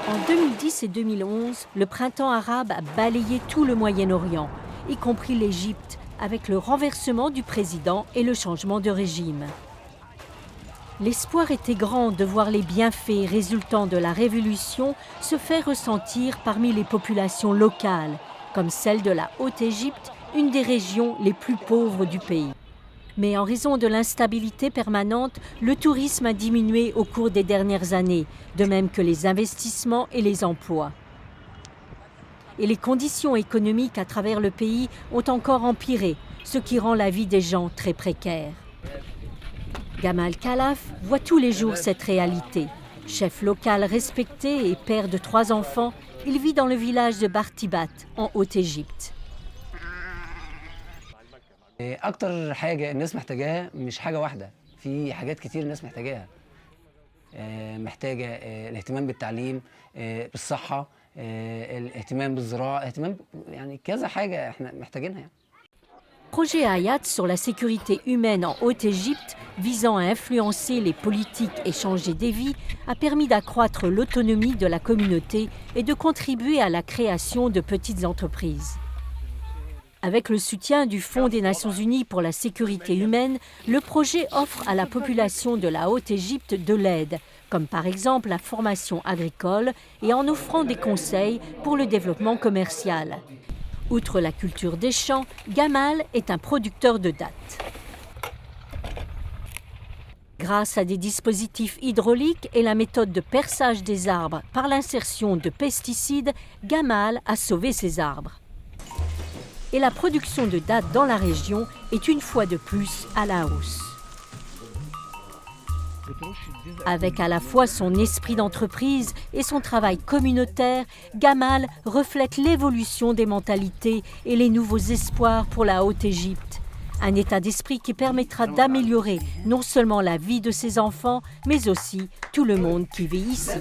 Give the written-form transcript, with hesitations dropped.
En 2010 et 2011, le printemps arabe a balayé tout le Moyen-Orient, y compris l'Égypte, avec le renversement du président et le changement de régime. L'espoir était grand de voir les bienfaits résultant de la révolution se faire ressentir parmi les populations locales, comme celle de la Haute-Égypte, une des régions les plus pauvres du pays. Mais en raison de l'instabilité permanente, le tourisme a diminué au cours des dernières années, de même que les investissements et les emplois. Et les conditions économiques à travers le pays ont encore empiré, ce qui rend la vie des gens très précaire. Gamal Khalaf voit tous les jours cette réalité. Chef local respecté et père de 3 enfants, il vit dans le village de Bartibat, en Haute-Égypte. اكتر حاجه الناس محتاجاها مش حاجه واحده في حاجات كتير الناس محتاجاها محتاجه الاهتمام بالتعليم بالصحه الاهتمام بالزراعه اهتمام يعني كذا حاجه احنا محتاجينها يعني. Projet Hayat sur la sécurité humaine en Haute-Égypte, visant à influencer les politiques et changer des vies, a permis d'accroître l'autonomie de la communauté et de contribuer à la création de petites entreprises. Avec le soutien du Fonds des Nations Unies pour la sécurité humaine, le projet offre à la population de la Haute-Égypte de l'aide, comme par exemple la formation agricole et en offrant des conseils pour le développement commercial. Outre la culture des champs, Gamal est un producteur de dattes. Grâce à des dispositifs hydrauliques et la méthode de perçage des arbres par l'insertion de pesticides, Gamal a sauvé ses arbres. Et la production de dattes dans la région est une fois de plus à la hausse. Avec à la fois son esprit d'entreprise et son travail communautaire, Gamal reflète l'évolution des mentalités et les nouveaux espoirs pour la Haute-Égypte. Un état d'esprit qui permettra d'améliorer non seulement la vie de ses enfants, mais aussi tout le monde qui vit ici.